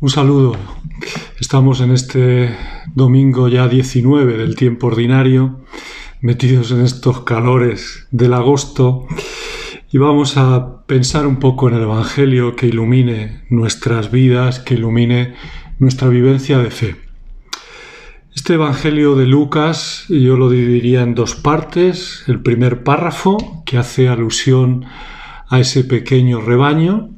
Un saludo. Estamos en este domingo ya 19 del tiempo ordinario, metidos en estos calores del agosto, y vamos a pensar un poco en el Evangelio que ilumine nuestras vidas, que ilumine nuestra vivencia de fe. Este Evangelio de Lucas yo lo dividiría en dos partes. El primer párrafo, que hace alusión a ese pequeño rebaño,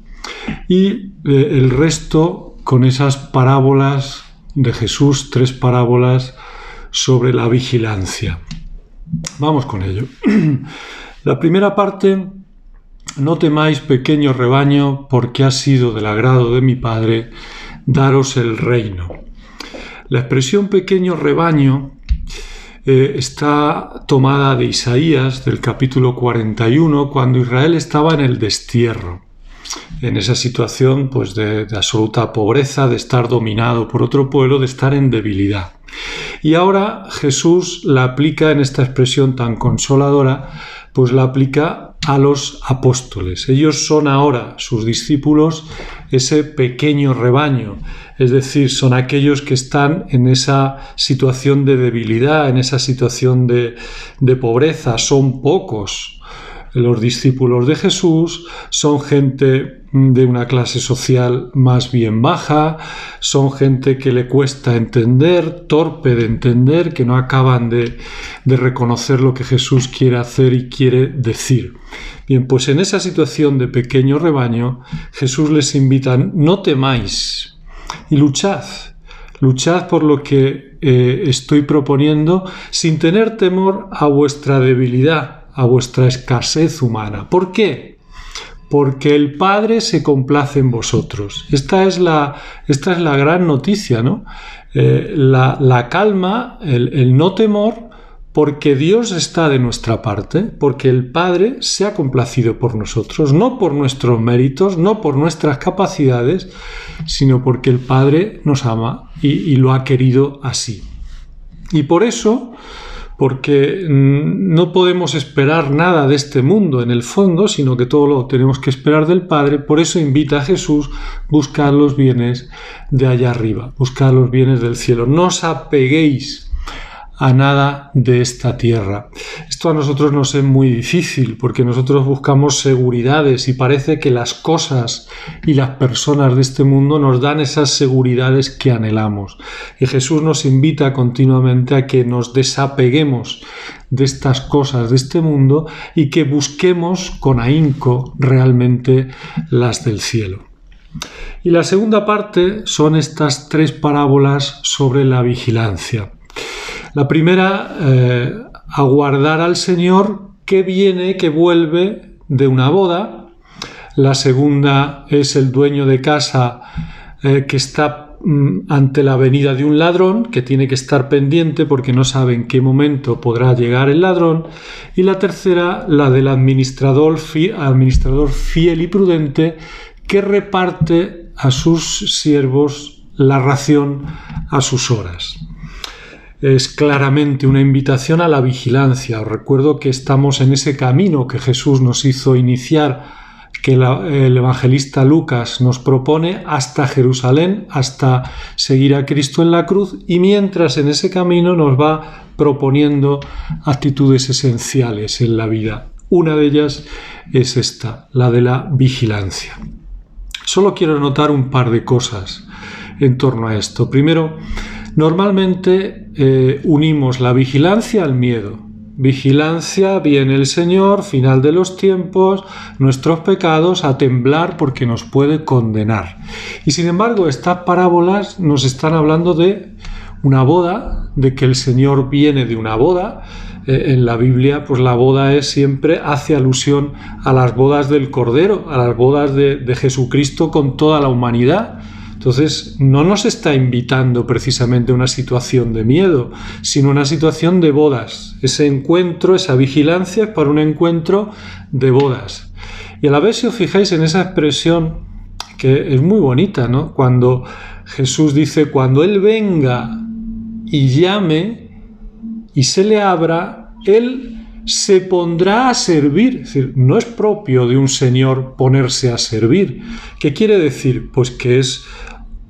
y el resto con esas parábolas de Jesús, 3 parábolas sobre la vigilancia. Vamos con ello. La primera parte: no temáis, pequeño rebaño, porque ha sido del agrado de mi Padre daros el reino. La expresión pequeño rebaño está tomada de Isaías, del capítulo 41, cuando Israel estaba en el destierro, en esa situación pues de absoluta pobreza, de estar dominado por otro pueblo, de estar en debilidad. Y ahora Jesús la aplica en esta expresión tan consoladora, pues la aplica a los apóstoles. Ellos son ahora, sus discípulos, ese pequeño rebaño, es decir, son aquellos que están en esa situación de debilidad, en esa situación de pobreza. Son pocos los discípulos de Jesús, son gente de una clase social más bien baja, son gente que le cuesta entender, torpe de entender, que no acaban de reconocer lo que Jesús quiere hacer y quiere decir. Bien, pues en esa situación de pequeño rebaño, Jesús les invita: no temáis y luchad por lo que estoy proponiendo, sin tener temor a vuestra debilidad, a vuestra escasez humana. ¿Por qué? Porque el Padre se complace en vosotros. Esta es la gran noticia, ¿no? La calma, el no temor, porque Dios está de nuestra parte, porque el Padre se ha complacido por nosotros, no por nuestros méritos, no por nuestras capacidades, sino porque el Padre nos ama y lo ha querido así. Y por eso, porque no podemos esperar nada de este mundo en el fondo, sino que todo lo tenemos que esperar del Padre, por eso invita a Jesús: buscad los bienes de allá arriba, buscad los bienes del cielo, no os apeguéis a nada de esta tierra. Esto a nosotros nos es muy difícil, porque nosotros buscamos seguridades y parece que las cosas y las personas de este mundo nos dan esas seguridades que anhelamos. Y Jesús nos invita continuamente a que nos desapeguemos de estas cosas de este mundo y que busquemos con ahínco realmente las del cielo. Y la segunda parte son estas 3 parábolas sobre la vigilancia. La primera, aguardar al Señor que viene, que vuelve de una boda. La segunda es el dueño de casa que está ante la venida de un ladrón, que tiene que estar pendiente porque no sabe en qué momento podrá llegar el ladrón. Y la tercera, la del administrador fiel y prudente, que reparte a sus siervos la ración a sus horas. Es claramente una invitación a la vigilancia. Os recuerdo que estamos en ese camino que Jesús nos hizo iniciar, que el evangelista Lucas nos propone, hasta Jerusalén, hasta seguir a Cristo en la cruz, y mientras en ese camino nos va proponiendo actitudes esenciales en la vida. Una de ellas es esta, la de la vigilancia. Solo quiero notar un par de cosas en torno a esto. Primero, normalmente unimos la vigilancia al miedo. Vigilancia, viene el Señor, final de los tiempos, nuestros pecados, a temblar porque nos puede condenar. Y sin embargo, estas parábolas nos están hablando de una boda, de que el Señor viene de una boda. En la Biblia, pues la boda siempre hace alusión a las bodas del Cordero, a las bodas de Jesucristo con toda la humanidad. Entonces, no nos está invitando precisamente a una situación de miedo, sino una situación de bodas. Ese encuentro, esa vigilancia es para un encuentro de bodas. Y a la vez, si os fijáis en esa expresión, que es muy bonita, ¿no? Cuando Jesús dice: cuando Él venga y llame y se le abra, Él se pondrá a servir. Es decir, no es propio de un señor ponerse a servir. ¿Qué quiere decir? Pues que es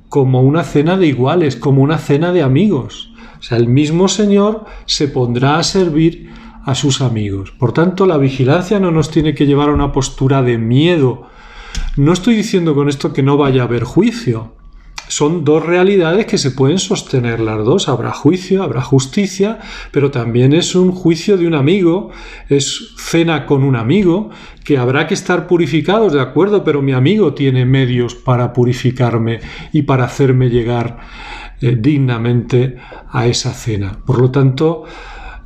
como una cena de iguales, como una cena de amigos. O sea, el mismo Señor se pondrá a servir a sus amigos. Por tanto, la vigilancia no nos tiene que llevar a una postura de miedo. No estoy diciendo con esto que no vaya a haber juicio. Son dos realidades que se pueden sostener las dos. Habrá juicio, habrá justicia, pero también es un juicio de un amigo, es cena con un amigo, que habrá que estar purificados, de acuerdo, pero mi amigo tiene medios para purificarme y para hacerme llegar dignamente a esa cena. Por lo tanto,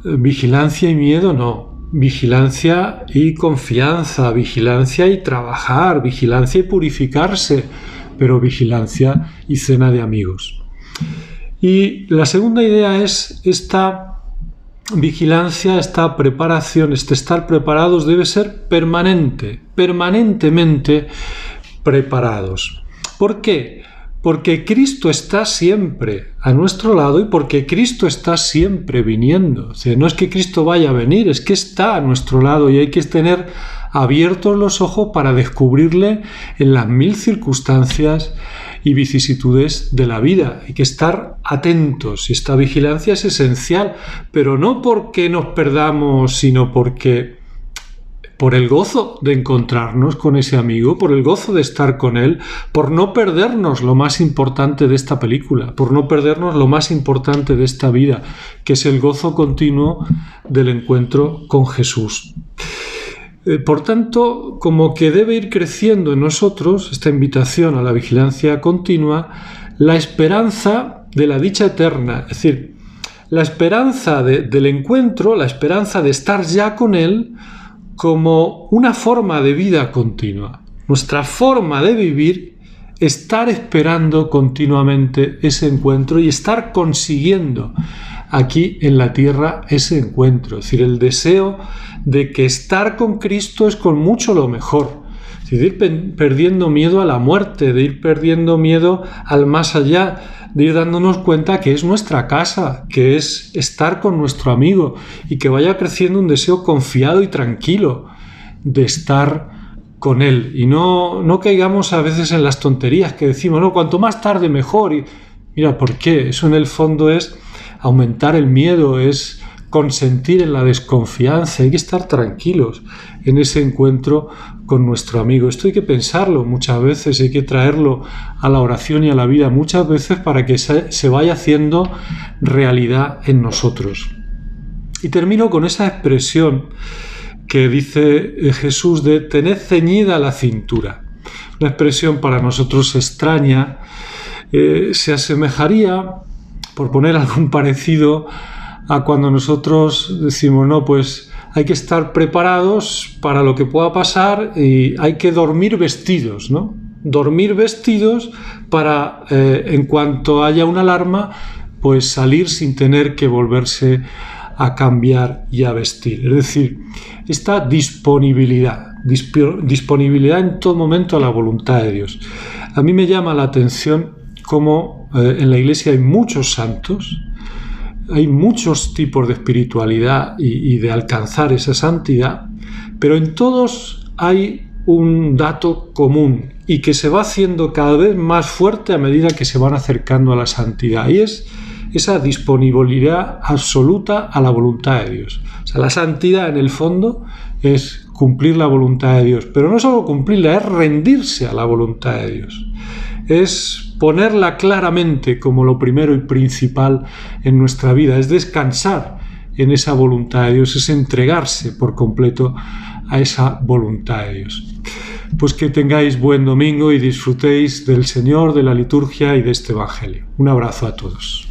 vigilancia y miedo no. Vigilancia y confianza, vigilancia y trabajar, vigilancia y purificarse, pero vigilancia y cena de amigos. Y la segunda idea es esta vigilancia, esta preparación, este estar preparados debe ser permanente, permanentemente preparados. ¿Por qué? Porque Cristo está siempre a nuestro lado y porque Cristo está siempre viniendo. O sea, no es que Cristo vaya a venir, es que está a nuestro lado y hay que tener abiertos los ojos para descubrirle en las mil circunstancias y vicisitudes de la vida. Hay que estar atentos y esta vigilancia es esencial, pero no porque nos perdamos, sino porque por el gozo de encontrarnos con ese amigo, por el gozo de estar con él, por no perdernos lo más importante de esta película, por no perdernos lo más importante de esta vida, que es el gozo continuo del encuentro con Jesús. Por tanto, como que debe ir creciendo en nosotros esta invitación a la vigilancia continua, la esperanza de la dicha eterna, es decir, la esperanza del encuentro, la esperanza de estar ya con él como una forma de vida continua. Nuestra forma de vivir, estar esperando continuamente ese encuentro y estar consiguiendo aquí en la tierra ese encuentro. Es decir, el deseo de que estar con Cristo es con mucho lo mejor. Es decir, de ir perdiendo miedo a la muerte, de ir perdiendo miedo al más allá, de ir dándonos cuenta que es nuestra casa, que es estar con nuestro amigo y que vaya creciendo un deseo confiado y tranquilo de estar con él. Y no caigamos a veces en las tonterías que decimos, no, cuanto más tarde mejor. Y mira, ¿por qué? Eso en el fondo es aumentar el miedo, es consentir en la desconfianza. Hay que estar tranquilos en ese encuentro con nuestro amigo. Esto hay que pensarlo muchas veces, hay que traerlo a la oración y a la vida muchas veces para que se vaya haciendo realidad en nosotros. Y termino con esa expresión que dice Jesús de tened ceñida la cintura. Una expresión para nosotros extraña, se asemejaría, por poner algún parecido, a cuando nosotros decimos, no, pues hay que estar preparados para lo que pueda pasar y hay que dormir vestidos, ¿no? Dormir vestidos para, en cuanto haya una alarma, pues salir sin tener que volverse a cambiar y a vestir. Es decir, esta disponibilidad en todo momento a la voluntad de Dios. A mí me llama la atención cómo en la Iglesia hay muchos santos, hay muchos tipos de espiritualidad y de alcanzar esa santidad, pero en todos hay un dato común y que se va haciendo cada vez más fuerte a medida que se van acercando a la santidad, y es esa disponibilidad absoluta a la voluntad de Dios. O sea, la santidad en el fondo es cumplir la voluntad de Dios, pero no solo cumplirla, es rendirse a la voluntad de Dios. Es ponerla claramente como lo primero y principal en nuestra vida, es descansar en esa voluntad de Dios, es entregarse por completo a esa voluntad de Dios. Pues que tengáis buen domingo y disfrutéis del Señor, de la liturgia y de este Evangelio. Un abrazo a todos.